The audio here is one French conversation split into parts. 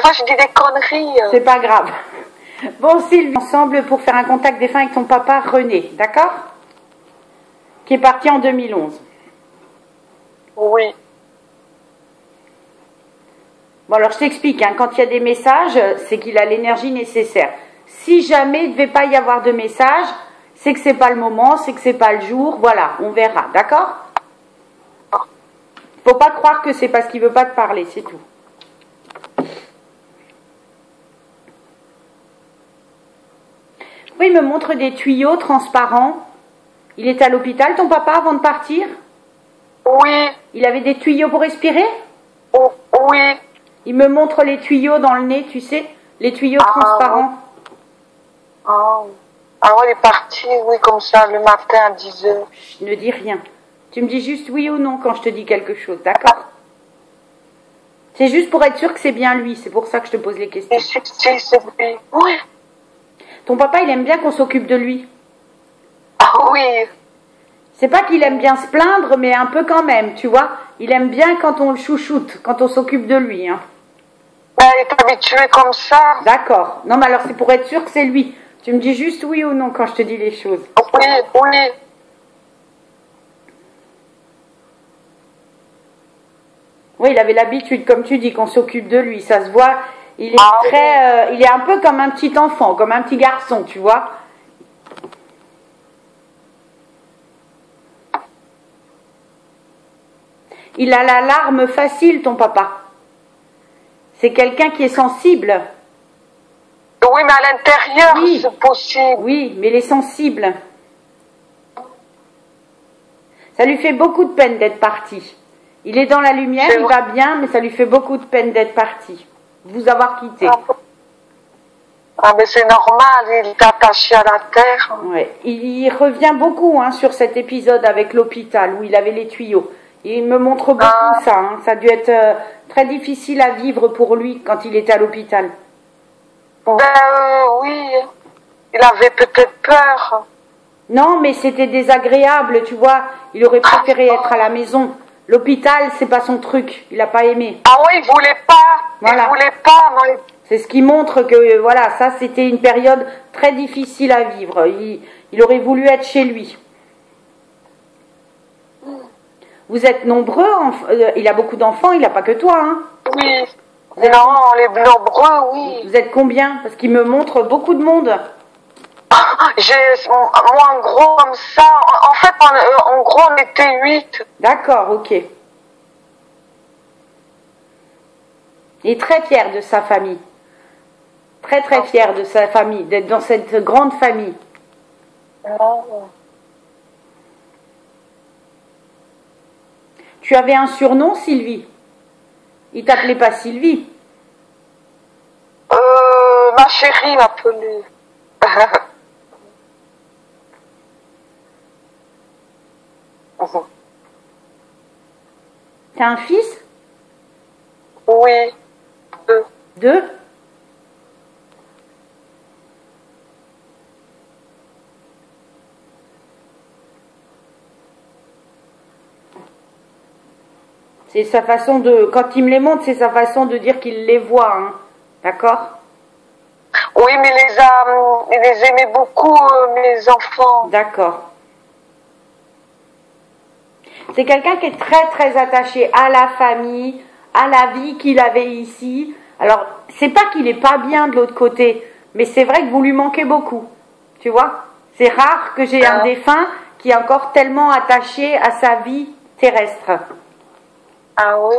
fois, je dis des conneries. C'est pas grave. Bon, Sylvie, ensemble pour faire un contact défunt avec ton papa René, d'accord? Qui est parti en 2011. Oui. Bon, alors je t'explique, hein, quand il y a des messages, c'est qu'il a l'énergie nécessaire. Si jamais il ne devait pas y avoir de message, c'est que c'est pas le moment, c'est que c'est pas le jour, voilà, on verra, d'accord? Faut pas croire que c'est parce qu'il veut pas te parler, c'est tout. Oui, il me montre des tuyaux transparents. Il est à l'hôpital, ton papa, avant de partir? Oui. Il avait des tuyaux pour respirer? Oui. Il me montre les tuyaux dans le nez, tu sais, les tuyaux transparents. Ah ouais, il est parti, oui, comme ça, le matin à 10 h. Je ne dis rien. Tu me dis juste oui ou non quand je te dis quelque chose, d'accord? C'est juste pour être sûr que c'est bien lui, c'est pour ça que je te pose les questions. Si, c'est lui. Oui. Ton papa, il aime bien qu'on s'occupe de lui. Ah oui. C'est pas qu'il aime bien se plaindre, mais un peu quand même, tu vois. Il aime bien quand on le chouchoute, quand on s'occupe de lui. Hein. Ben, il est habitué comme ça. D'accord. Non, mais alors c'est pour être sûr que c'est lui. Tu me dis juste oui ou non quand je te dis les choses. Oui, oui. Oui, il avait l'habitude, comme tu dis, qu'on s'occupe de lui. Ça se voit. Il est il est un peu comme un petit enfant, comme un petit garçon, tu vois. Il a la larme facile, ton papa. C'est quelqu'un qui est sensible. Oui, mais à l'intérieur, oui. C'est possible. Oui, mais il est sensible. Ça lui fait beaucoup de peine d'être parti. Il est dans la lumière, il va bien, mais ça lui fait beaucoup de peine d'être parti. Vous avoir quitté. Ah, mais c'est normal, il est attaché à la terre. Ouais. Il revient beaucoup hein, sur cet épisode avec l'hôpital où il avait les tuyaux. Il me montre beaucoup ça. Hein. Ça a dû être très difficile à vivre pour lui quand il était à l'hôpital. Oui, il avait peut-être peur. Non, mais c'était désagréable, tu vois. Il aurait préféré être à la maison. L'hôpital, c'est pas son truc. Il n'a pas aimé. Ah oui, il voulait pas. Voilà. Il voulait pas. Non. C'est ce qui montre que, voilà, ça c'était une période très difficile à vivre. Il aurait voulu être chez lui. Vous êtes nombreux, il a beaucoup d'enfants, il n'a pas que toi, hein? Oui. Non, les nombreux, oui. Vous êtes combien? Parce qu'il me montre beaucoup de monde. Moi, en gros, comme ça, en fait, en gros, on était 8. D'accord, ok. Il est très fier de sa famille. Très, très fier de sa famille, d'être dans cette grande famille. Tu avais un surnom, Sylvie? Il t'appelait pas Sylvie? Ma chérie m'appelait. T'as un fils? Oui. 2. 2? C'est sa façon de... Quand il me les montre, c'est sa façon de dire qu'il les voit, hein. D'accord? Oui, mais il les aimait beaucoup, mes enfants. D'accord. C'est quelqu'un qui est très, très attaché à la famille, à la vie qu'il avait ici. Alors, c'est pas qu'il est pas bien de l'autre côté, mais c'est vrai que vous lui manquez beaucoup. Tu vois? C'est rare que j'ai un défunt qui est encore tellement attaché à sa vie terrestre. Ah oui.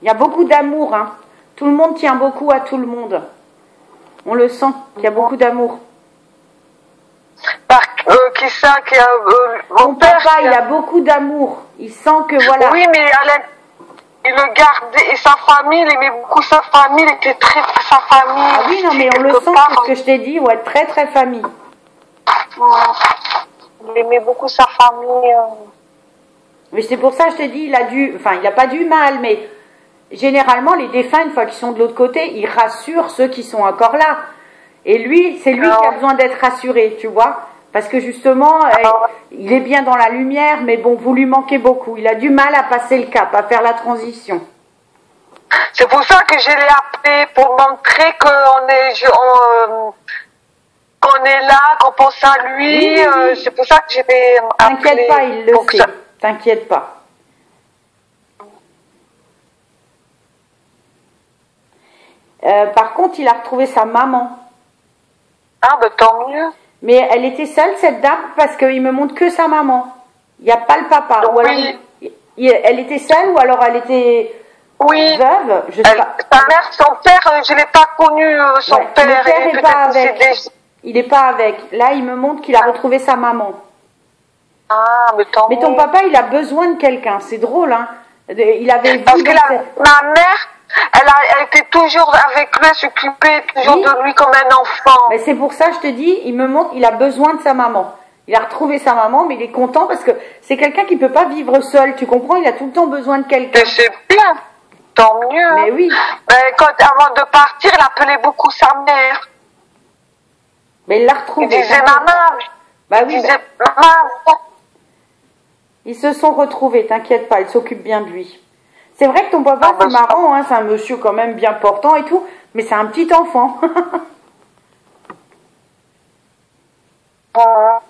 Il y a beaucoup d'amour, hein. Tout le monde tient beaucoup à tout le monde. On le sent, qu'il y a beaucoup d'amour. Qui ça qui a, mon papa, il a beaucoup d'amour. Il sent que voilà. Oui, mais il le gardait, et sa famille, il aimait beaucoup sa famille, il était très sa famille. Ah oui, non, mais on le sent, c'est ce que je t'ai dit, ouais, très très famille. Il aimait beaucoup sa famille. Mais c'est pour ça que je te dis, il a pas du mal, mais généralement, les défunts, une fois qu'ils sont de l'autre côté, ils rassurent ceux qui sont encore là. Et lui, c'est lui qui a besoin d'être rassuré, tu vois. Parce que justement, il est bien dans la lumière, mais bon, vous lui manquez beaucoup. Il a du mal à passer le cap, à faire la transition. C'est pour ça que je l'ai appelé pour montrer qu'on est là, qu'on pense à lui. Oui, oui. C'est pour ça que je l'ai appelé. T'inquiète pas, il le pour que sait. ça- T'inquiète pas. Par contre, il a retrouvé sa maman. Ah, ben tant mieux. Mais elle était seule, cette dame, parce qu'il me montre que sa maman. Il n'y a pas le papa. Ou alors, Oui. elle était seule ou alors elle était Oui. veuve. Je sais pas. Sa mère, son père, je l'ai pas connu, son Ouais, père. le père il est n'est pas peut-être avec. décédé. Il n'est pas avec. Là, il me montre qu'il a retrouvé sa maman. Ah, mais tant Mais ton mieux. papa, il a besoin de quelqu'un. C'est drôle, hein. Il avait Parce vu que ma mère, elle était toujours avec lui, elle s'occupait toujours Oui. de lui comme un enfant. Mais c'est pour ça, je te dis, il me montre, il a besoin de sa maman. Il a retrouvé sa maman, mais il est content parce que c'est quelqu'un qui peut pas vivre seul. Tu comprends? Il a tout le temps besoin de quelqu'un. Et c'est bien, tant mieux. Mais oui. Mais avant de partir, il appelait beaucoup sa mère. Mais il l'a Il retrouvé. disait maman. Bah Il oui, disait maman. ils se sont retrouvés, t'inquiète pas, il s'occupe bien de lui. C'est vrai que ton papa, Ah, bah, c'est marrant, hein, c'est un monsieur quand même bien portant et tout, mais c'est un petit enfant. Ah.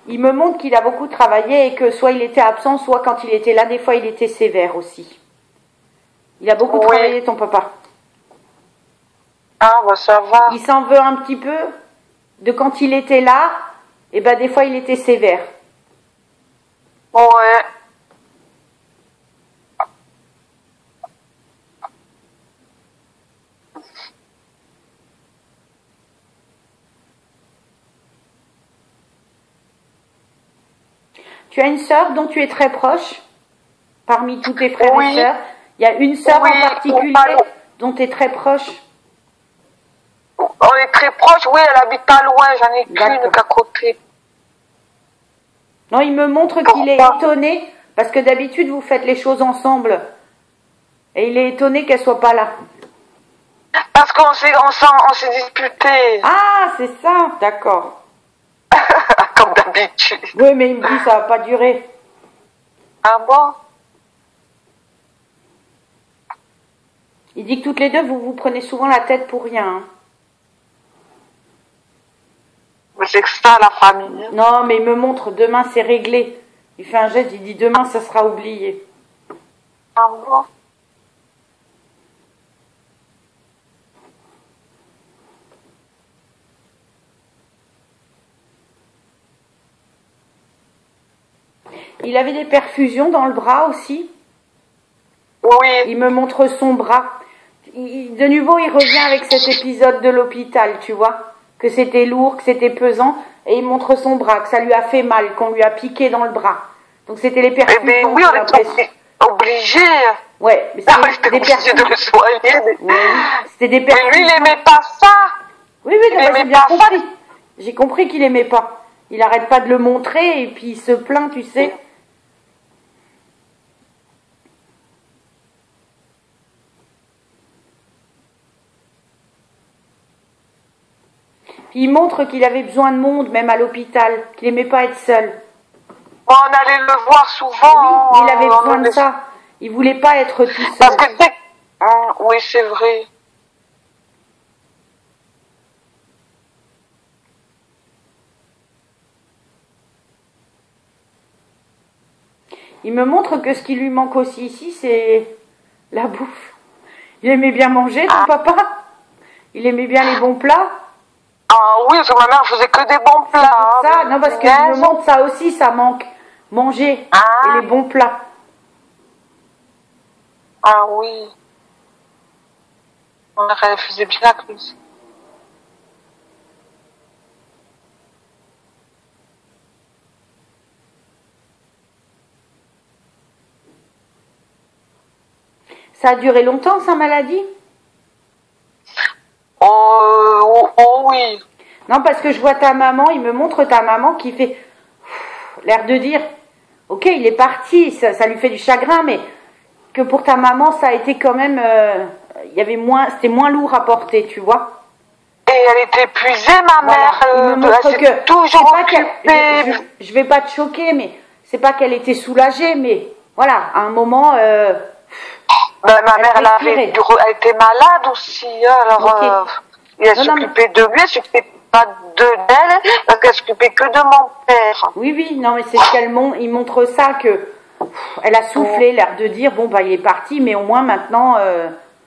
Il me montre qu'il a beaucoup travaillé et que soit il était absent, soit quand il était là, des fois il était sévère aussi. Il a beaucoup Oui. travaillé, ton papa. Ah, bah ça va. Il s'en veut un petit peu de quand il était là, et ben des fois il était sévère. Ouais. Tu as une sœur dont tu es très proche, parmi tous tes frères Oui. et sœurs. Il y a une sœur Oui, en particulier pas loin. dont tu es très proche. On est très proches, oui, elle habite pas loin, j'en ai D'accord. qu'une qu'à côté. Non, il me montre qu'il est Pourquoi? étonné, parce que d'habitude vous faites les choses ensemble. Et il est étonné qu'elle soit pas là. Parce on s'est disputé, Ah, c'est ça, d'accord. comme d'habitude. Oui, mais il me dit ça va pas durer. Ah bon? Il dit que toutes les deux, vous vous prenez souvent la tête pour rien. Hein. Mais c'est que ça, la famille. Non, mais il me montre, demain c'est réglé. Il fait un geste, il dit demain ça sera oublié. Ah bon? Il avait des perfusions dans le bras aussi. Oui. Il me montre son bras. De nouveau, il revient avec cet épisode de l'hôpital, tu vois. Que c'était lourd, que c'était pesant. Et il montre son bras, que ça lui a fait mal, qu'on lui a piqué dans le bras. Donc c'était les Eh perfusions. bien, oui, j'ai on est l'impression. obligé. Ouais, mais Ah, c'était j'étais des obligée de perfusions. le soigner. Ouais, c'était des Mais perfusions. lui, il aimait pas ça. Oui, oui, il non, bah, aimait j'ai bien pas ça. compris. J'ai compris qu'il aimait pas. Il arrête pas de le montrer et puis il se plaint, tu sais. Puis il montre qu'il avait besoin de monde, même à l'hôpital, qu'il aimait pas être seul. Bon, on allait le voir souvent. Oui, il avait on besoin de allait- ça. Il voulait pas être tout Parce seul. que oui, c'est vrai. Il me montre que ce qui lui manque aussi ici, c'est la bouffe. Il aimait bien manger, ton papa. Il aimait bien les bons plats. Ah oui, parce que ma mère faisait que des bons plats. Ça, hein. non, parce qu'il me montre ça aussi, ça manque. Manger Ah. et les bons plats. Ah oui. Ma mère, elle faisait bien la cuisine. Ça a duré longtemps, sa maladie? Oh oui. Non, parce que je vois ta maman, il me montre ta maman qui fait l'air de dire, ok, il est parti, ça lui fait du chagrin, mais que pour ta maman, ça a été quand même, il y avait moins, c'était moins lourd à porter, tu vois. Et elle était épuisée, ma Voilà. mère. Il me montre Elle s'est que toujours c'est pas qu'elle- occupée. je vais pas te choquer, mais c'est pas qu'elle était soulagée, mais voilà, à un moment, Ben, ma mère, respirait. elle était malade aussi. Hein, alors, Ok. et elle Non, non, mais- s'occupait de lui, elle s'occupait pas d'elle, parce qu'elle s'occupait que de mon père. oui, oui, non, mais c'est ce qu'elle montre. Il montre ça que elle a soufflé, l'air de dire bon bah il est parti, mais au moins maintenant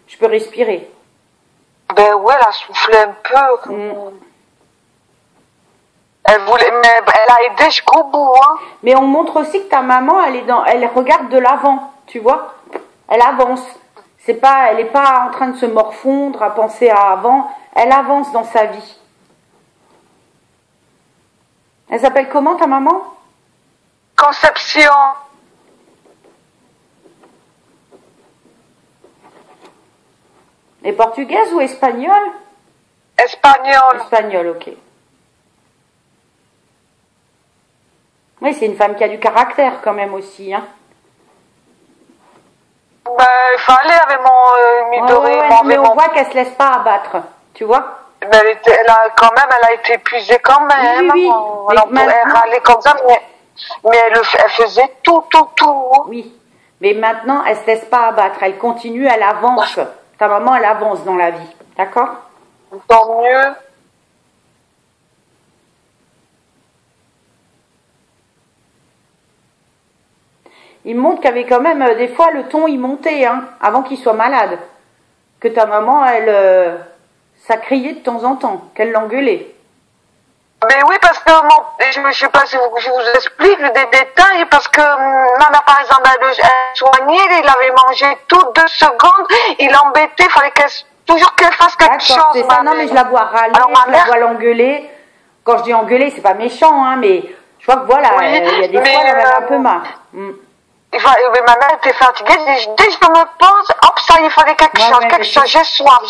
je peux respirer. Ben ouais, elle a soufflé un peu. Elle voulait, mais elle a aidé jusqu'au bout, hein. Mais on montre aussi que ta maman, elle regarde de l'avant, tu vois. Elle avance. Elle est pas en train de se morfondre à penser à avant. Elle avance dans sa vie. Elle s'appelle comment ta maman? Conception. Elle est portugaise ou espagnole? Espagnole. Espagnole, ok. Oui, c'est une femme qui a du caractère quand même aussi, hein. Ben, il fallait avec mon midoré, mais on voit qu'elle se laisse pas abattre, tu vois. Mais elle a été épuisée quand même. Oui. Elle râlait comme ça, mais elle faisait tout. Oui, mais maintenant, elle se laisse pas abattre. Elle continue, elle avance. Ta maman, elle avance dans la vie, d'accord? Tant mieux. Il montre qu'il y avait quand même, des fois, le ton, il montait, hein, avant qu'il soit malade. Que ta maman, ça criait de temps en temps, qu'elle l'engueulait. Mais oui, parce que je ne sais pas si je vous explique des détails, parce que ma mère, par exemple, elle soignait, il avait mangé toutes 2 secondes, il l'embêtait, il fallait toujours qu'elle fasse quelque chose. C'est ça, non, mais je la vois râler, je la vois l'engueuler. Quand je dis engueuler, c'est pas méchant, hein, mais je vois que voilà, il y a des fois, elle en avait un peu marre. Ma mère était fatiguée, dès que je me pose, hop, ça, il fallait quelque chose, j'ai soif,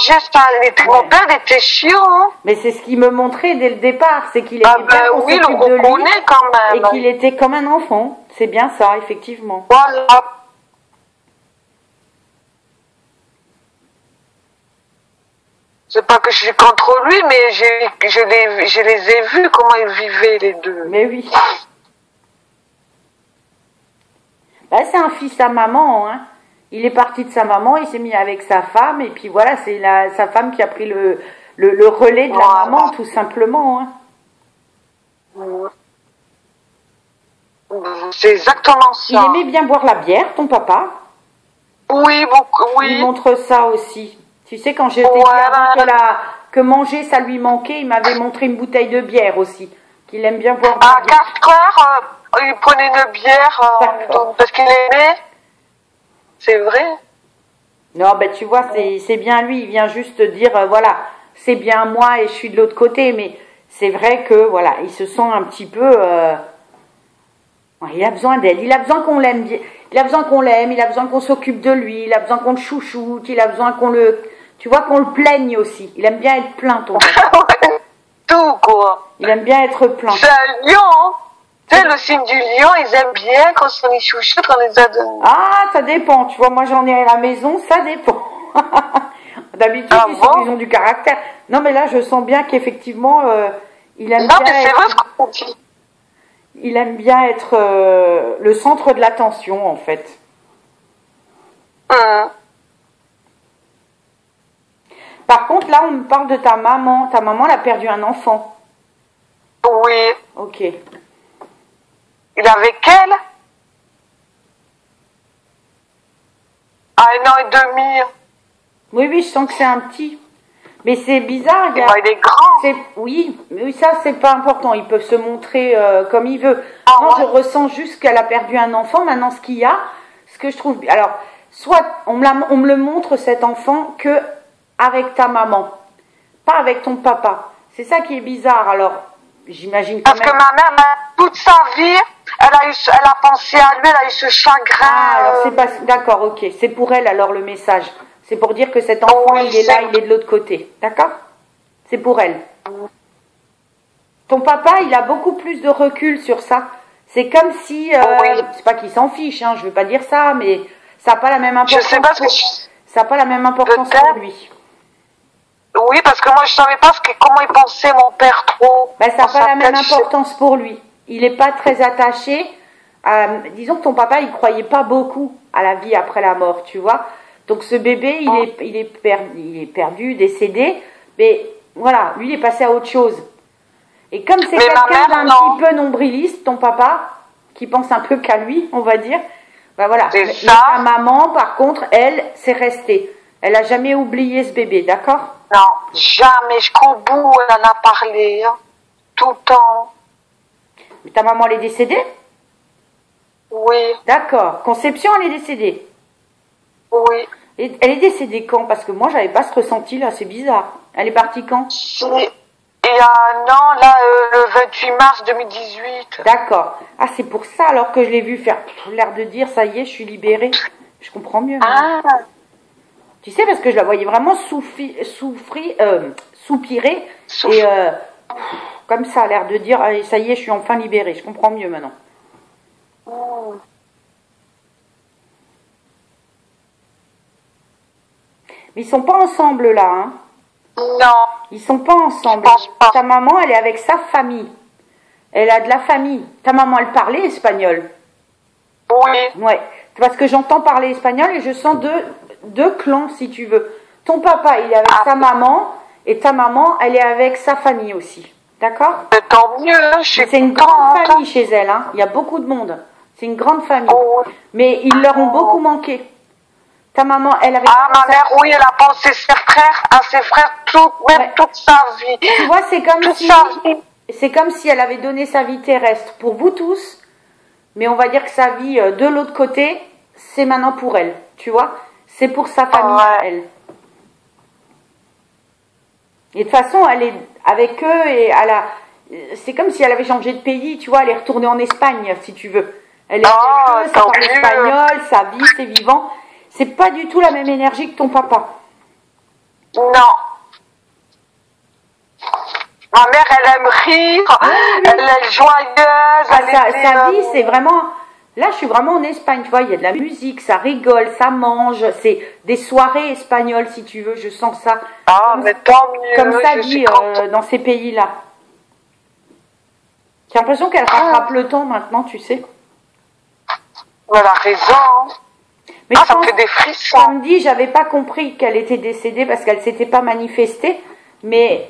mon père était chiant. Hein. Mais c'est ce qu'il me montrait dès le départ, c'est qu'il était bien qu'on oui, s'occupe de lui, quand même. et qu'il était comme un enfant, c'est bien ça, effectivement. Voilà. C'est pas que je suis contre lui, mais je les ai vus, comment ils vivaient les deux. Mais oui. Ben, c'est un fils à maman, hein. Il est parti de sa maman, il s'est mis avec sa femme, et puis voilà, c'est sa femme qui a pris le relais de la maman, tout simplement, hein. C'est exactement ça. Il aimait bien boire la bière, ton papa? Oui, beaucoup, oui. Il montre ça aussi. Tu sais, quand j'étais que manger, ça lui manquait, il m'avait montré une bouteille de bière aussi, qu'il aime bien boire. À 4 heures, il prenait une bière parce qu'il aimait. C'est vrai. Non, ben tu vois, c'est bien lui. Il vient juste dire, voilà, c'est bien moi et je suis de l'autre côté. Mais c'est vrai que, voilà, il se sent un petit peu... il a besoin d'elle. Il a besoin qu'on l'aime. Il a besoin qu'on l'aime. Il a besoin qu'on s'occupe de lui. Il a besoin qu'on le chouchoute. Il a besoin qu'on le... Tu vois, qu'on le plaigne aussi. Il aime bien être plaint, ton papa. Tout, quoi. Il aime bien être plaint. C'est un lion, hein. Tu sais, le signe du lion, ils aiment bien quand on les chouchoute, quand on les adonne. Ah, ça dépend. Tu vois, moi j'en ai à la maison, ça dépend. D'habitude, ils ont du caractère. Non, mais là, je sens bien qu'effectivement, il aime bien. Non, mais c'est vrai ce qu'on dit. Il aime bien être le centre de l'attention, en fait. Par contre, là, on me parle de ta maman. Ta maman, elle a perdu un enfant. Oui. Ok. Il est avec elle à 1 an et demi. Oui, oui, je sens que c'est un petit. Mais c'est bizarre. Il est grand. Oui, ça, c'est pas important. Ils peuvent se montrer comme ils veulent. Ah, Moi, je ressens juste qu'elle a perdu un enfant. Maintenant, ce qu'il y a, ce que je trouve... Alors, soit on me le montre, cet enfant, que avec ta maman, pas avec ton papa. C'est ça qui est bizarre. Alors, j'imagine quand même... Parce que ma mère, toute sa vie, elle a pensé à lui, elle a eu ce chagrin. Ah, alors c'est pas... D'accord, ok. C'est pour elle, alors, le message. C'est pour dire que cet enfant, il est là, il est de l'autre côté. D'accord? C'est pour elle. Ton papa, il a beaucoup plus de recul sur ça. C'est comme si... c'est pas qu'il s'en fiche, hein, je veux pas dire ça, mais ça n'a pas la même importance. Je sais pas ce que ça n'a pas la même importance pour lui. Oui, parce que moi, je savais pas comment il pensait mon père trop. Ben, ça n'a Dans pas sa la même tête, importance pour lui. Il n'est pas très attaché. Disons que ton papa, il croyait pas beaucoup à la vie après la mort, tu vois. Donc ce bébé, il est perdu, décédé. Mais voilà, lui, il est passé à autre chose. Et comme c'est Mais ma quelqu'un mère, d'un non. petit peu nombriliste, ton papa, qui pense un peu qu'à lui, on va dire, ben voilà. C'est Mais ça. ta maman, par contre, elle, c'est resté. Elle a jamais oublié ce bébé, d'accord? Non, jamais. Jusqu'au bout, elle en a parlé. Hein. Tout le temps. Mais ta maman, elle est décédée? Oui, D'accord. Conception, elle est décédée. oui. Et elle est décédée quand? Parce que moi, j'avais pas ce ressenti là, c'est bizarre. Elle est partie quand? Il y a un an, là, le 28 mars 2018. D'accord. Ah, c'est pour ça alors que je l'ai vu faire l'air de dire ça y est, je suis libérée. Je comprends mieux. Ah, Tu sais, parce que je la voyais vraiment soupirer et comme ça, l'air de dire allez, ça y est, je suis enfin libérée. Je comprends mieux maintenant. Mais ils sont pas ensemble là, hein. non, Ils sont pas ensemble. je pense pas. Ta maman, elle est avec sa famille. Elle a de la famille. Ta maman, elle parlait espagnol. Oui, Ouais. Parce que j'entends parler espagnol et je sens deux clans, si tu veux. Ton papa, il est avec sa maman et ta maman, elle est avec sa famille aussi. D'accord? mais tant mieux, hein, je suis C'est une grande contente. famille chez elle, hein. Il y a beaucoup de monde. C'est une grande famille. Oh, oui. Mais ils leur ont beaucoup manqué. Ta maman, elle avait Ah, pas ma mère, oui, elle a pensé à ses frères même Ouais. toute sa vie. Tu vois, c'est comme Toute si sa vie. c'est comme si elle avait donné sa vie terrestre pour vous tous, mais on va dire que sa vie de l'autre côté, c'est maintenant pour elle. Tu vois, c'est pour sa famille, Ouais. elle. Et de toute façon, elle est avec eux et c'est comme si elle avait changé de pays. Tu vois, elle est retournée en Espagne, si tu veux. Elle est Oh, avec eux, ça tant parle mieux. espagnol, sa vie, c'est vivant. C'est pas du tout la même énergie que ton papa. Non. Ma mère, elle aime rire, elle est joyeuse, Ah, elle était, sa vie, c'est vraiment. Là, je suis vraiment en Espagne, tu vois, il y a de la musique, ça rigole, ça mange, c'est des soirées espagnoles, si tu veux, je sens ça. Ah, mais tant mieux. Comme ça je dit suis contente. dans ces pays-là. J'ai l'impression qu'elle rattrape le temps maintenant, tu sais. Elle a raison. Hein. Mais Ah, je ça me pense, fait des frissons. samedi, j'avais pas compris qu'elle était décédée parce qu'elle s'était pas manifestée. Mais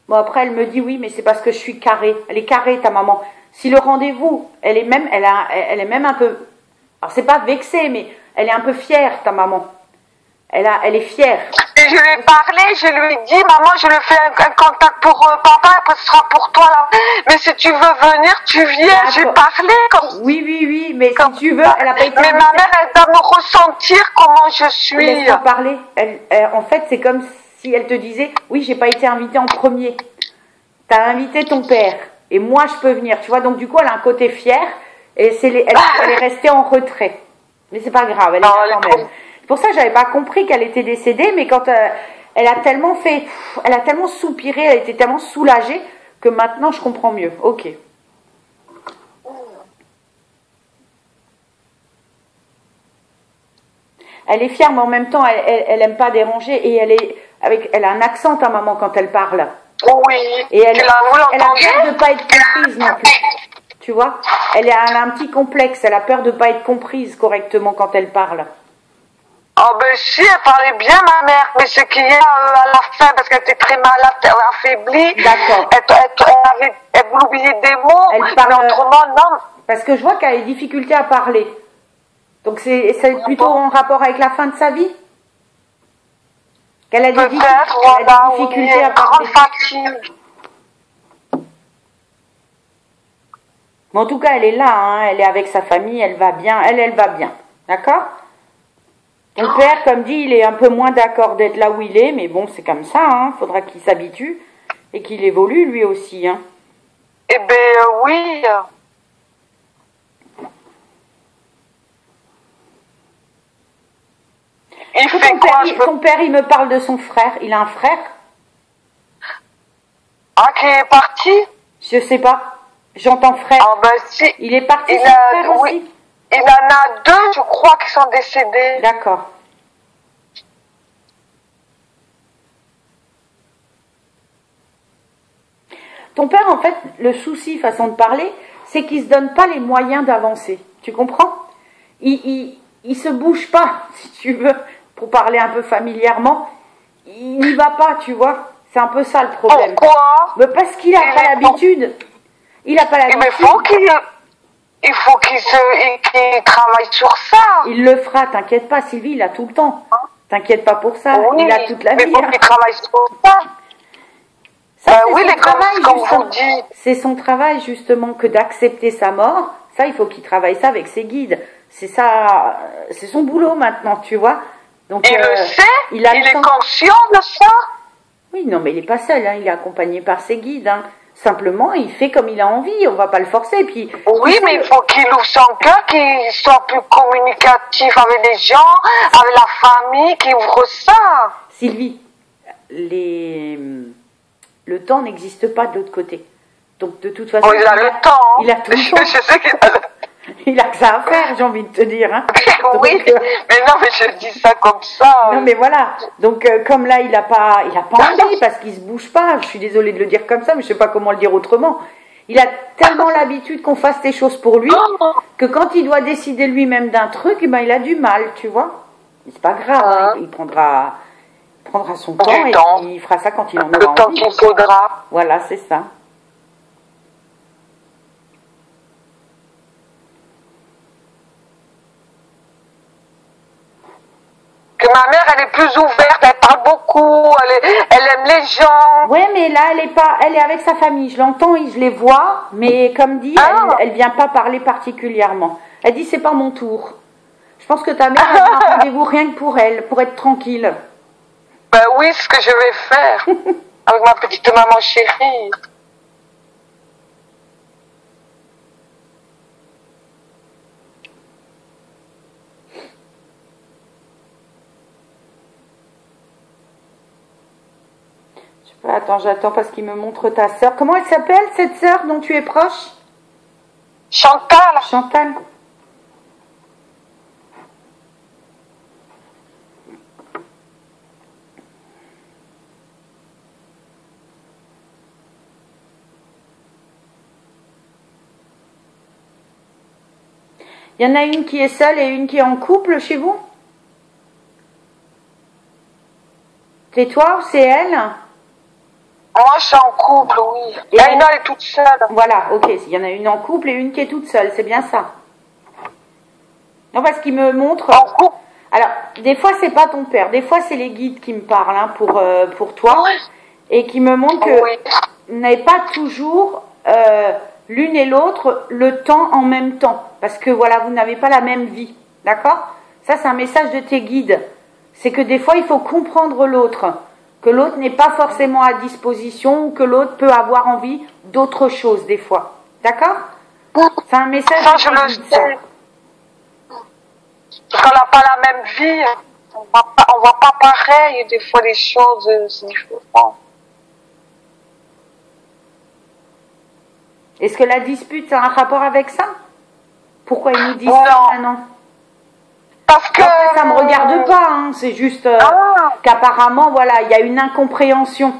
bon, après, elle me dit oui, mais c'est parce que je suis carrée. Elle est carrée, ta maman. Si le rendez-vous, elle est même un peu. Alors, c'est pas vexée, mais elle est un peu fière, ta maman. Elle est fière. Et je lui ai parlé, je lui ai dit, maman, je lui fais un contact pour papa, après ce sera pour toi là. Mais si tu veux venir, tu viens. J'ai D'accord. parlé comme ça. Oui, mais si tu veux, elle a pas été Mais ma mère, elle doit me ressentir comment je suis. Laisse-moi parler. En fait, c'est comme si elle te disait, oui, j'ai pas été invitée en premier. T'as invité ton père. Et moi, je peux venir. Tu vois, donc du coup, elle a un côté fier. Et elle est restée en retrait. Mais c'est pas grave, elle est Non, là elle quand est même. C'est pour ça que j'avais pas compris qu'elle était décédée. Mais quand elle a tellement elle a tellement soupiré, elle était tellement soulagée que maintenant, je comprends mieux. Ok. Elle est fière, mais en même temps, elle aime pas déranger et elle a un accent, ta maman, quand elle parle. Oui. Et elle a entendu? peur de pas être comprise non plus. Tu vois, elle a un petit complexe. Elle a peur de pas être comprise correctement quand elle parle. Oh ben si, elle parlait bien ma mère, mais ce qu'il y a à la fin, parce qu'elle était très malade, affaiblie, D'accord. Elle voulait oublier des mots, Elle parle- mais autrement non. Parce que je vois qu'elle a des difficultés à parler. Donc c'est plutôt en rapport avec la fin de sa vie qu'elle a des Peut-être, voilà, oui, difficultés à une grande parler. fatigue. Mais en tout cas, elle est là, hein, elle est avec sa famille, elle va bien, elle va bien. D'accord? Ton père, comme dit, il est un peu moins d'accord d'être là où il est, mais bon, c'est comme ça, hein, faudra qu'il s'habitue et qu'il évolue lui aussi. Hein. Eh ben oui. Il fait Ton quoi? père, ton père, il me parle de son frère. Il a un frère? Ah, qui est parti? Je sais pas. J'entends frère. Ah ben si. Il est parti, Il son a, frère oui. aussi? Il en a deux, je crois, qui sont décédés. D'accord. Ton père, en fait, le souci, façon de parler, c'est qu'il se donne pas les moyens d'avancer. Tu comprends? Il se bouge pas, si tu veux, pour parler un peu familièrement. Il n'y va pas, tu vois. C'est un peu ça le problème. Pourquoi? Mais parce qu'il n'a pas l'habitude. Il n'a pas l'habitude. Mais il faut qu'il travaille sur ça. Il le fera, t'inquiète pas, Sylvie, il a tout le temps. T'inquiète pas pour ça, Oui, il a toute la mais vie. il faut qu'il travaille sur ça. Ça, Oui, son travail, comme vous justement. dites. C'est son travail, justement, que d'accepter sa mort. Ça, il faut qu'il travaille ça avec ses guides. C'est ça, c'est son boulot maintenant, tu vois. Donc, Il le sait, il le est temps. conscient de ça. Oui, non, mais il n'est pas seul, hein, il est accompagné par ses guides. Hein. Simplement, il fait comme il a envie, on va pas le forcer. Puis, Oui, mais il faut qu'il ouvre son cœur, qu'il soit plus communicatif avec les gens, avec la famille, qu'il ouvre ça. Sylvie, le temps n'existe pas de l'autre côté. Donc, de toute façon, Bon, il a le temps. Il a tout le temps. Je sais qu'il a le temps. Il a que ça à faire, j'ai envie de te dire. Hein. Oui, Donc, mais non, mais je dis ça comme ça. non, mais voilà. Donc, comme là, il a pas envie parce qu'il se bouge pas. Je suis désolée de le dire comme ça, mais je sais pas comment le dire autrement. Il a tellement l'habitude qu'on fasse des choses pour lui que quand il doit décider lui-même d'un truc, eh ben, il a du mal, tu vois. C'est pas grave, hein. Il prendra son temps et il fera ça quand il en aura Le temps envie. qu'il faudra. Voilà, c'est ça. Que ma mère, elle est plus ouverte, elle parle beaucoup, elle aime les gens. Ouais, mais là, elle est avec sa famille. Je l'entends et je les vois, mais comme dit, elle vient pas parler particulièrement. Elle dit, c'est pas mon tour. Je pense que ta mère elle a un rendez-vous rien que pour elle, pour être tranquille. Ben oui, c'est ce que je vais faire avec ma petite maman chérie. Attends, j'attends parce qu'il me montre ta sœur. Comment elle s'appelle, cette sœur dont tu es proche? Chantal. Chantal. Il y en a une qui est seule et une qui est en couple chez vous? C'est toi ou c'est elle? Moi, je suis en couple, oui. Et elle est toute seule. Voilà, ok. Il y en a une en couple et une qui est toute seule, c'est bien ça. Non, parce qu'il me montre... En couple. Alors, des fois, c'est pas ton père. Des fois, c'est les guides qui me parlent hein, pour toi. Oui. Et qui me montrent que vous n'avez pas toujours l'une et l'autre le temps en même temps. Parce que, voilà, vous n'avez pas la même vie. D'accord? Ça, c'est un message de tes guides. C'est que des fois, il faut comprendre l'autre. Que l'autre n'est pas forcément à disposition ou que l'autre peut avoir envie d'autre chose des fois. D'accord? C'est un message Ça, de je tes le guides, ça. sais. Parce qu'on n'a pas la même vie. On voit pas pareil. Des fois, les choses, c'est différent. Est-ce que la dispute a un rapport avec ça? Pourquoi ils nous disent Non. ça maintenant? Parce que... Après, ça me regarde pas, hein. C'est juste qu'apparemment, voilà, il y a une incompréhension.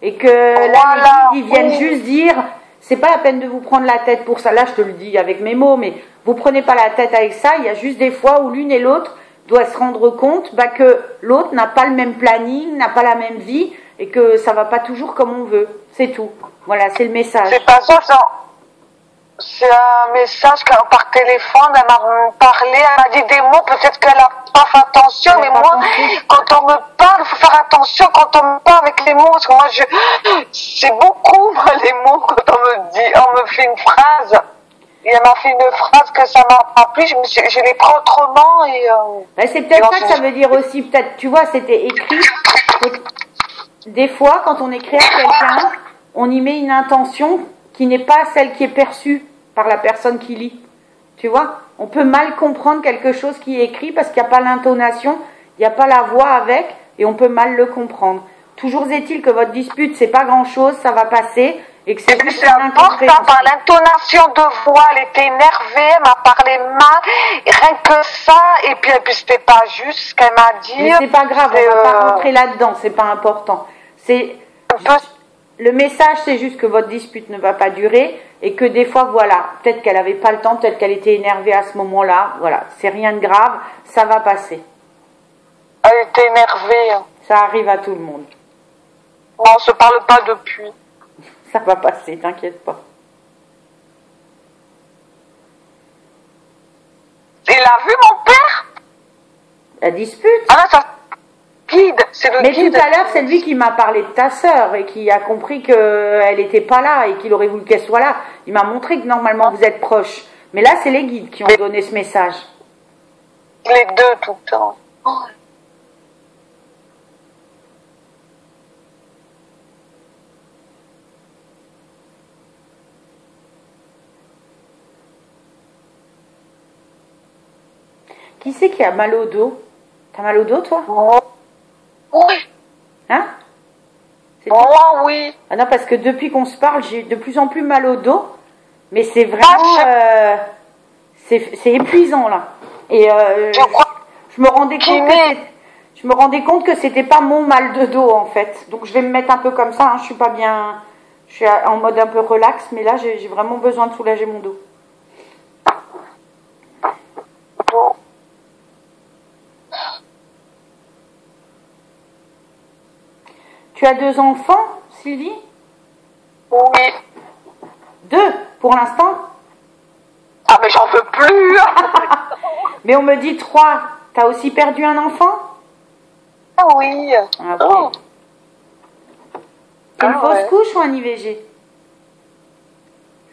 Et que là, les guides, ils viennent juste dire, c'est pas la peine de vous prendre la tête pour ça. Là, je te le dis avec mes mots, mais vous prenez pas la tête avec ça. Il y a juste des fois où l'une et l'autre doivent se rendre compte que l'autre n'a pas le même planning, n'a pas la même vie, et que ça va pas toujours comme on veut. C'est tout. Voilà, c'est le message. C'est pas ça, c'est un message par téléphone, elle m'a parlé, elle m'a dit des mots, peut-être qu'elle a pas fait attention, mais moi, quand on me parle, il faut faire attention quand on me parle avec les mots, parce que moi, c'est beaucoup, moi, les mots, quand on me fait une phrase, et elle m'a fait une phrase que ça m'a pas plu, je l'ai pris autrement, et... c'est peut-être ça que ça veut dire aussi, peut-être, tu vois, c'était écrit, des fois, quand on écrit à quelqu'un, on y met une intention qui n'est pas celle qui est perçue par la personne qui lit. Tu vois? On peut mal comprendre quelque chose qui est écrit parce qu'il n'y a pas l'intonation, il n'y a pas la voix avec, et on peut mal le comprendre. Toujours est-il que votre dispute, c'est pas grand-chose, ça va passer, et que c'est juste c'est important par l'intonation de voix, elle était énervée, elle m'a parlé mal, et rien que ça, et puis c'était pas juste ce qu'elle m'a dit. Mais c'est pas grave, on va pas rentrer là-dedans, c'est pas important. C'est Le message, c'est juste que votre dispute ne va pas durer et que des fois, voilà, peut-être qu'elle n'avait pas le temps, peut-être qu'elle était énervée à ce moment-là. Voilà, c'est rien de grave, ça va passer. Elle était énervée. Ça arrive à tout le monde. On ne se parle pas depuis. Ça va passer, t'inquiète pas. Il a vu mon père? La dispute? Ah là, ça guide, c'est le Mais guide. tout à l'heure, c'est lui qui m'a parlé de ta sœur et qui a compris qu'elle n'était pas là et qu'il aurait voulu qu'elle soit là. Il m'a montré que normalement vous êtes proches. Mais là, c'est les guides qui ont donné ce message. Les deux tout le temps. Oh. Qui c'est qui a mal au dos? T'as mal au dos, toi? Oui. Hein? C'est Moi, tout? oui. Ah non, parce que depuis qu'on se parle, j'ai de plus en plus mal au dos. Mais c'est vraiment... c'est épuisant, là. Et Je crois je me rendais compte que je me rendais compte que c'était pas mon mal de dos, en fait. Donc je vais me mettre un peu comme ça. Hein. Je suis pas bien... Je suis en mode un peu relax, mais là, j'ai vraiment besoin de soulager mon dos. Tu as 2 enfants, Sylvie? oui. 2, pour l'instant? Ah, mais j'en veux plus. Mais on me dit 3. T'as aussi perdu un enfant? Ah oui. Ah, ok. Oh. C'est une Ah, fausse ouais. couche ou un IVG?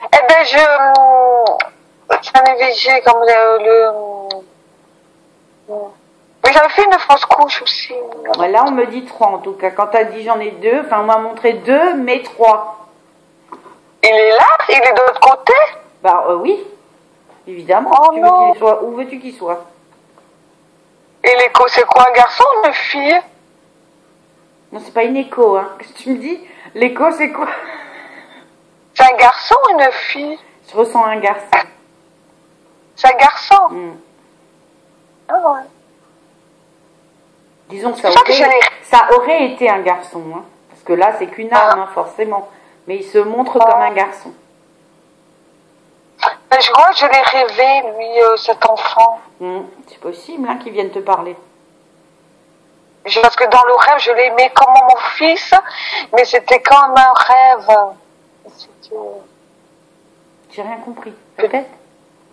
Eh ben, c'est un IVG comme mais j'avais fait une fausse couche aussi. Ouais, là, on me dit 3 en tout cas. Quand t'as dit j'en ai 2, enfin, on m'a montré 2, mais 3. Il est là? Il est de l'autre côté? Bah oui, évidemment. Oh Tu veux non. qu'il soit, où veux-tu qu'il soit? Et l'écho, c'est quoi, un garçon ou une fille? Non, c'est pas une écho, hein. Qu'est-ce que tu me dis? L'écho, c'est quoi? C'est un garçon ou une fille? Je ressens un garçon. C'est un garçon? Hmm. Ah ouais. Disons que C'est ça que j'allais- ça aurait été un garçon, hein. Parce que là, c'est qu'une âme, hein, forcément. Mais il se montre comme un garçon. Mais je crois que je l'ai rêvé, lui, cet enfant. C'est possible, hein, qu'il vienne te parler. Parce que dans le rêve, je l'aimais comme mon fils, mais c'était comme un rêve. C'était- J'ai rien compris. Répète.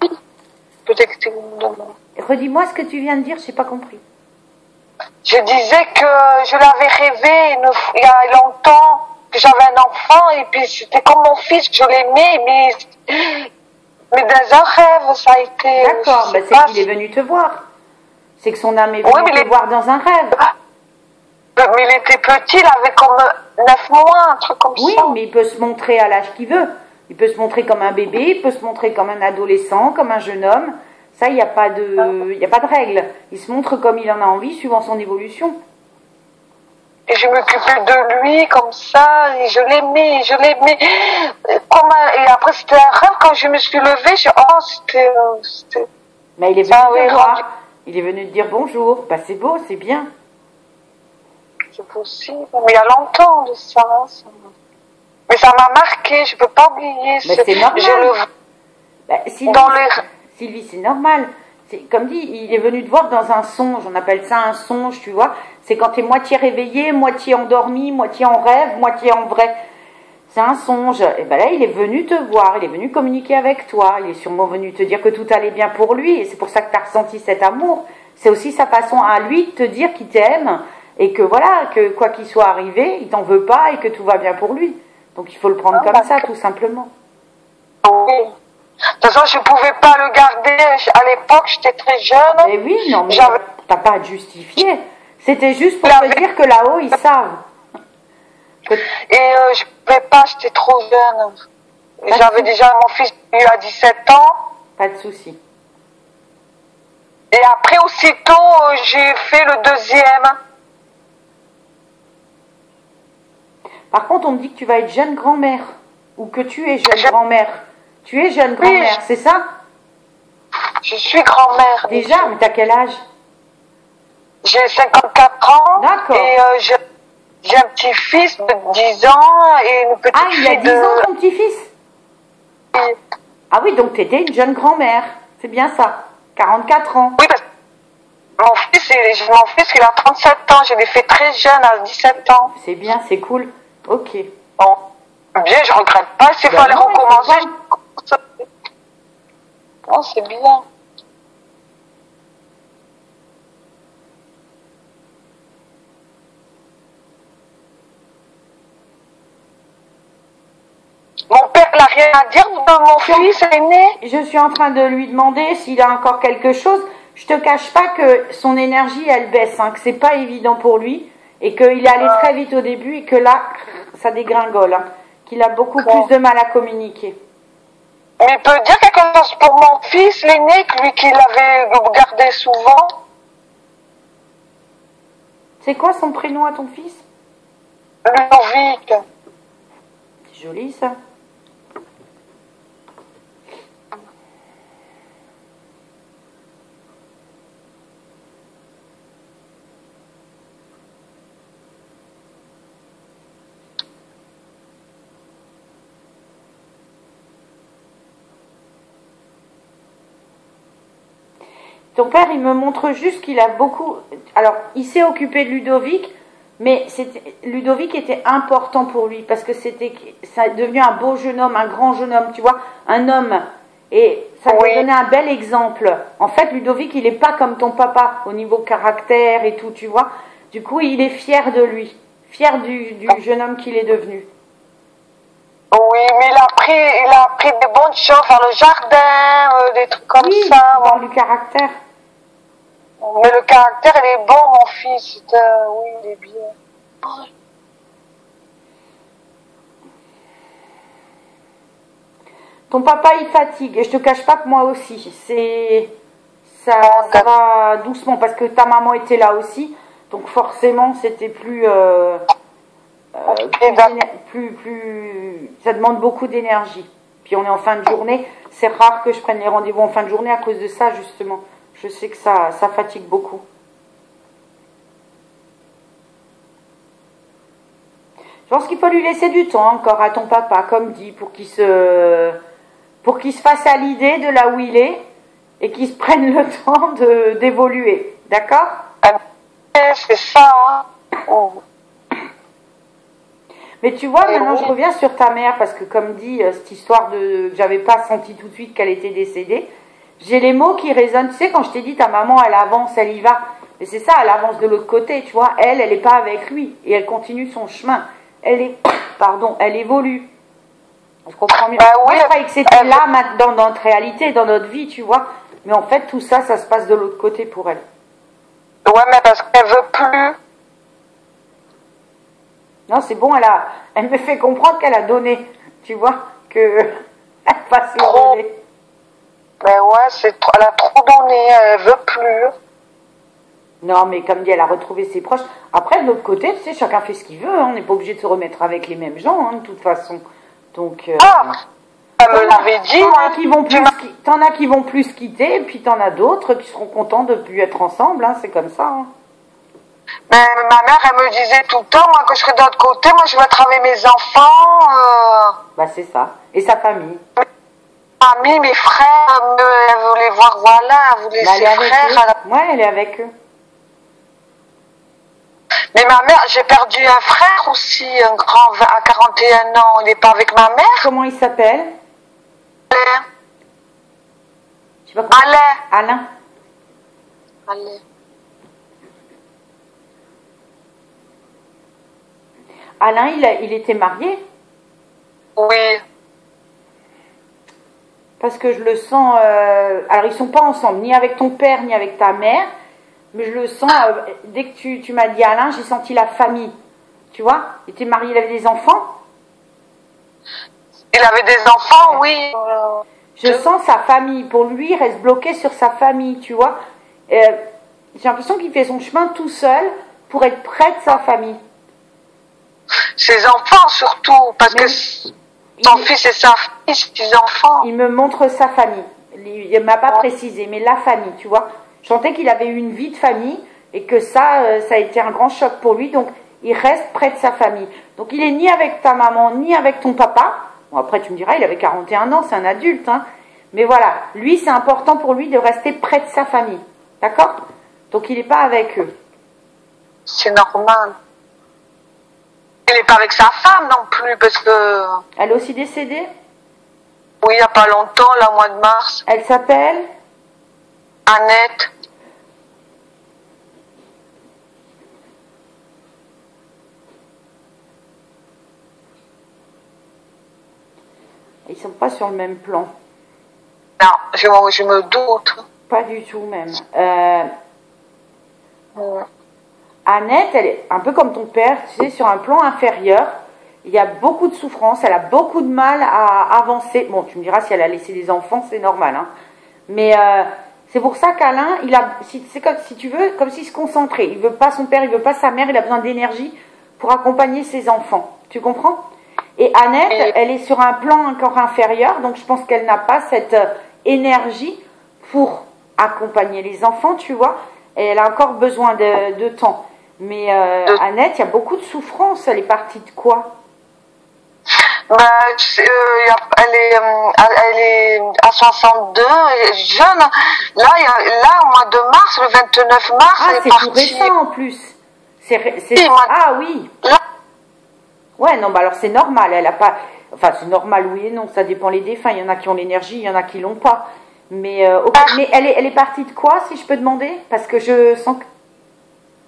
Peut-être que c'était une demande. Redis-moi ce que tu viens de dire, j'ai pas compris. Je disais que je l'avais rêvé il y a longtemps, que j'avais un enfant, et puis c'était comme mon fils, que je l'aimais, mais dans un rêve, ça a été... D'accord, bah, c'est qu'il est venu te voir. C'est que son âme est venue te voir dans un rêve. Mais il était petit, il avait comme 9 mois, un truc comme Oui, ça. mais il peut se montrer à l'âge qu'il veut. Il peut se montrer comme un bébé, il peut se montrer comme un adolescent, comme un jeune homme. Ça, il n'y a pas de règle. Il se montre comme il en a envie, suivant son évolution. Et je m'occupais de lui comme ça, et je l'aimais. Et après, c'était un rêve, quand je me suis levée, c'était... Mais il est venu te voir. Il est venu te dire bonjour. Bah, c'est beau, c'est bien. C'est possible, mais il y a longtemps de ça. Mais ça m'a marqué, je ne peux pas oublier. Mais c'est normal. Sylvie, c'est normal. Comme dit, il est venu te voir dans un songe. On appelle ça un songe, tu vois. C'est quand tu es moitié réveillé, moitié endormi, moitié en rêve, moitié en vrai. C'est un songe. Et ben là, il est venu te voir, il est venu communiquer avec toi. Il est sûrement venu te dire que tout allait bien pour lui. Et c'est pour ça que tu as ressenti cet amour. C'est aussi sa façon à lui de te dire qu'il t'aime. Et que voilà, que quoi qu'il soit arrivé, il t'en veut pas et que tout va bien pour lui. Donc il faut le prendre comme ça, tout simplement. Oui. De toute façon, je ne pouvais pas le garder. À l'époque, j'étais très jeune. Mais oui, non, mais t'as pas à te justifier. C'était juste pour te dire que là-haut, ils savent. Et je ne pouvais pas, j'étais trop jeune. J'avais déjà mon fils eu à 17 ans. Pas de souci. Et après, aussitôt, j'ai fait le deuxième. Par contre, on me dit que tu vas être jeune grand-mère. Ou que tu es jeune grand-mère. Tu es jeune grand-mère, c'est ça? Je suis grand-mère. Déjà, mais t'as quel âge? J'ai 54 ans. D'accord. Et J'ai un petit-fils de 10 ans et une petite Ah, il a fille 10 ans, ton petit-fils? Ah oui, donc tu étais une jeune grand-mère. C'est bien ça. 44 ans. Oui, parce que mon fils, il a 37 ans. Je l'ai fait très jeune, à 17 ans. C'est bien, c'est cool. Ok. Bon, bien, je regrette pas. S'il Ben fallait non, il faut recommencer, pas. non, c'est bien. Mon père n'a rien à dire de mon fils aîné. Je suis en train de lui demander s'il a encore quelque chose. Je te cache pas que son énergie, elle baisse, hein, que c'est pas évident pour lui et qu'il est allé très vite au début et que là, ça dégringole, hein, qu'il a beaucoup plus de mal à communiquer. Mais il peut dire quelque chose pour mon fils, l'aîné, lui qui l'avait gardé souvent. C'est quoi son prénom à ton fils? Ludovic. C'est joli ça. Ton père, il me montre juste qu'il a beaucoup... Alors, il s'est occupé de Ludovic, mais Ludovic était ça est devenu un beau jeune homme, un grand jeune homme, tu vois, un homme. Et ça lui donnait un bel exemple. En fait, Ludovic, il n'est pas comme ton papa au niveau caractère et tout, tu vois. Du coup, il est fier de lui, fier du jeune homme qu'il est devenu. Oui, mais il a appris des bonnes choses, faire le jardin, des trucs comme ça. Dans du caractère. Mais le caractère, il est bon, mon fils. Oui, il est bien. Ton papa, il fatigue. Et je te cache pas que moi aussi. Ça va doucement parce que ta maman était là aussi. Donc forcément, c'était ça demande beaucoup d'énergie. Puis on est en fin de journée. C'est rare que je prenne les rendez-vous en fin de journée à cause de ça, justement. Je sais que ça fatigue beaucoup. Je pense qu'il faut lui laisser du temps encore à ton papa, comme dit, pour qu'il se fasse à l'idée de là où il est et qu'il se prenne le temps d'évoluer. D'accord? C'est ça, hein. Oh. Mais tu vois, maintenant je reviens sur ta mère, parce que comme dit, cette histoire que j'avais pas senti tout de suite qu'elle était décédée, j'ai les mots qui résonnent. Tu sais, quand je t'ai dit ta maman, elle avance, elle y va. Mais c'est ça, elle avance de l'autre côté, tu vois. Elle est pas avec lui. Et elle continue son chemin. Elle évolue. Je comprends mieux. Moi, je croyais que c'était là, maintenant, dans notre réalité, dans notre vie, tu vois. Mais en fait, tout ça, ça se passe de l'autre côté pour elle. Ouais, mais parce qu'elle veut plus. Non, c'est bon, elle me fait comprendre qu'elle a donné. Tu vois, elle va se donner. Mais ouais, elle a trop donné, elle veut plus. Non, mais comme dit, elle a retrouvé ses proches. Après, de l'autre côté, tu sais, chacun fait ce qu'il veut. Hein. On n'est pas obligé de se remettre avec les mêmes gens, hein, de toute façon. Donc, elle me l'avait dit. T'en as qui vont plus quitter, et puis t'en as d'autres qui seront contents de plus être ensemble. Hein, c'est comme ça. Hein. Mais ma mère, elle me disait tout le temps, moi, que je serais de l'autre côté, moi, je vais être avec mes enfants. Bah, c'est ça. Et sa famille. Famille, mes frères, elle voulait voir, voilà, elle voulait ses frères. Ouais, elle est avec eux. Mais ma mère, j'ai perdu un frère aussi, un grand, à 41 ans. Il n'est pas avec ma mère. Comment il s'appelle? Alain. Je sais pas comment... Alain. Alain, il était marié? Oui. Parce que je le sens... alors, ils sont pas ensemble, ni avec ton père, ni avec ta mère. Mais je le sens... dès que tu m'as dit Alain, j'ai senti la famille. Tu vois? Il était marié, il avait des enfants? Il avait des enfants, oui. Je sens sa famille. Pour lui, il reste bloqué sur sa famille, tu vois. J'ai l'impression qu'il fait son chemin tout seul pour être près de sa famille. Ses enfants surtout, parce que son fils et sa fille, ses enfants. Il me montre sa famille. Il ne m'a pas précisé, mais la famille, tu vois. Je sentais qu'il avait eu une vie de famille et que ça a été un grand choc pour lui. Donc, il reste près de sa famille. Donc il est ni avec ta maman, ni avec ton papa. Bon, après tu me diras, il avait 41 ans, c'est un adulte, hein. Mais voilà, lui, c'est important pour lui de rester près de sa famille. D'accord? Donc il n'est pas avec eux. C'est normal. Il n'est pas avec sa femme non plus, parce que... Elle est aussi décédée? Oui, il n'y a pas longtemps, là, au mois de mars. Elle s'appelle? Annette. Ils sont pas sur le même plan. Non, je me doute. Pas du tout même. Ouais. Annette, elle est un peu comme ton père, tu sais, sur un plan inférieur. Il y a beaucoup de souffrance, elle a beaucoup de mal à avancer. Bon, tu me diras si elle a laissé des enfants, c'est normal, hein. Mais c'est pour ça qu'Alain, c'est comme si tu veux, comme s'il se concentrait. Il veut pas son père, il veut pas sa mère, il a besoin d'énergie pour accompagner ses enfants. Tu comprends? Et Annette, elle est sur un plan encore inférieur, donc je pense qu'elle n'a pas cette énergie pour accompagner les enfants, tu vois. Et elle a encore besoin de temps. Mais Annette, il y a beaucoup de souffrance. Elle est partie de quoi? Bah, elle est à 62, jeune. Là, au mois de mars, le 29 mars, Ah, elle est c'est partie. tout récent en plus. Ah oui. Là, Ouais, non, bah alors c'est normal. Elle a pas. Enfin, c'est normal, oui et non. Ça dépend les défunts. Il y en a qui ont l'énergie, il y en a qui l'ont pas. Mais, ok. Mais elle est partie de quoi, si je peux demander? Parce que je sens que.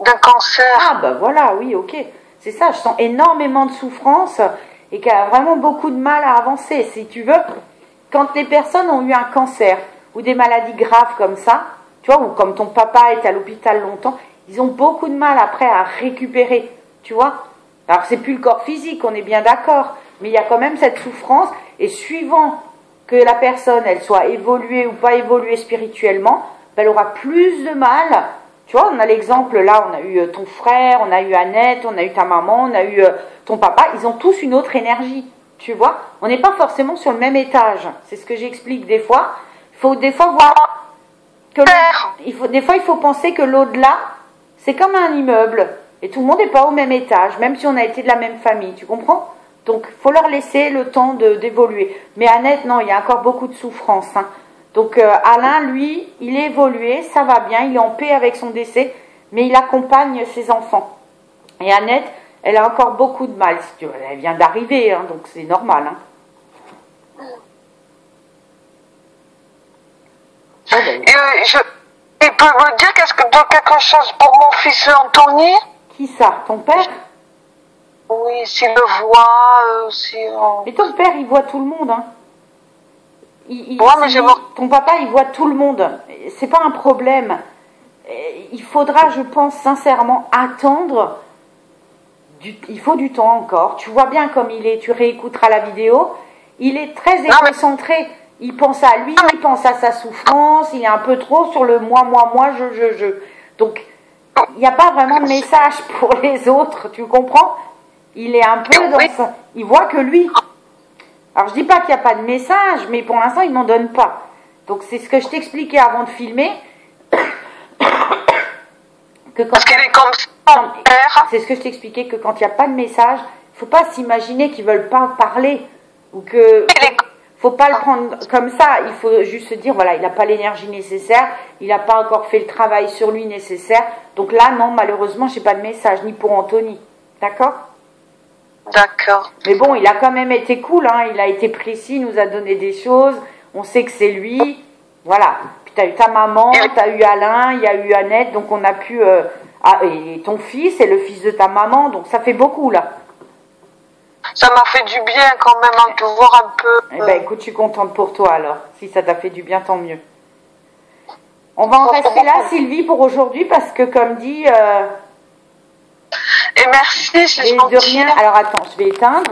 d'un cancer. Ah, bah voilà, oui, ok. C'est ça, je sens énormément de souffrance et qu'elle a vraiment beaucoup de mal à avancer. Si tu veux, quand les personnes ont eu un cancer ou des maladies graves comme ça, tu vois, ou comme ton papa est à l'hôpital longtemps, ils ont beaucoup de mal après à récupérer, tu vois. Alors, c'est plus le corps physique, on est bien d'accord, mais il y a quand même cette souffrance et suivant que la personne, elle soit évoluée ou pas évoluée spirituellement, ben, elle aura plus de mal. Tu vois, on a l'exemple, là, on a eu ton frère, on a eu Annette, on a eu ta maman, on a eu ton papa. Ils ont tous une autre énergie, tu vois. On n'est pas forcément sur le même étage. C'est ce que j'explique des fois. Il faut des fois voir que des fois, il faut penser que l'au-delà, c'est comme un immeuble. Et tout le monde n'est pas au même étage, même si on a été de la même famille, tu comprends? Donc, il faut leur laisser le temps d'évoluer. Mais Annette, non, il y a encore beaucoup de souffrance, hein. Donc Alain, lui, il est évolué, ça va bien, il est en paix avec son décès, mais il accompagne ses enfants. Et Annette, elle a encore beaucoup de mal. Elle vient d'arriver, hein, donc c'est normal. Hein. Il peut me dire quelque chose pour mon fils Anthony? Qui ça? Ton père? Oui, s'il le voit, Mais ton père, il voit tout le monde, hein. Mais ton papa, il voit tout le monde. C'est pas un problème. Il faudra, je pense, sincèrement attendre. Il faut du temps encore. Tu vois bien comme il est. Tu réécouteras la vidéo. Il est très égocentré. Il pense à lui, il pense à sa souffrance. Il est un peu trop sur le moi, je. Donc, il n'y a pas vraiment de message pour les autres. Tu comprends? Il est un peu dans ça. Il voit que lui. Alors, je dis pas qu'il n'y a pas de message, mais pour l'instant, il m'en donne pas. Donc, c'est ce que je t'expliquais avant de filmer. Parce qu'il est comme son père. C'est ce que je t'expliquais, que quand il n'y a pas de message, il ne faut pas s'imaginer qu'ils ne veulent pas parler. Ou que. Faut pas le prendre comme ça. Il faut juste se dire, voilà, il n'a pas l'énergie nécessaire. Il n'a pas encore fait le travail sur lui nécessaire. Donc là, non, malheureusement, j'ai pas de message, ni pour Anthony. D'accord? D'accord. Mais bon, il a quand même été cool, hein. Il a été précis, il nous a donné des choses. On sait que c'est lui. Voilà. Puis tu as eu ta maman, tu as eu Alain, il y a eu Annette. Donc on a pu... et ton fils et le fils de ta maman. Donc ça fait beaucoup, là. Ça m'a fait du bien quand même, hein, de voir un peu... Eh ben écoute, je suis contente pour toi, alors. Si ça t'a fait du bien, tant mieux. On va en rester là, Sylvie, pour aujourd'hui, parce que comme dit... Et merci, c'est gentil. De rien. Alors attends, je vais éteindre.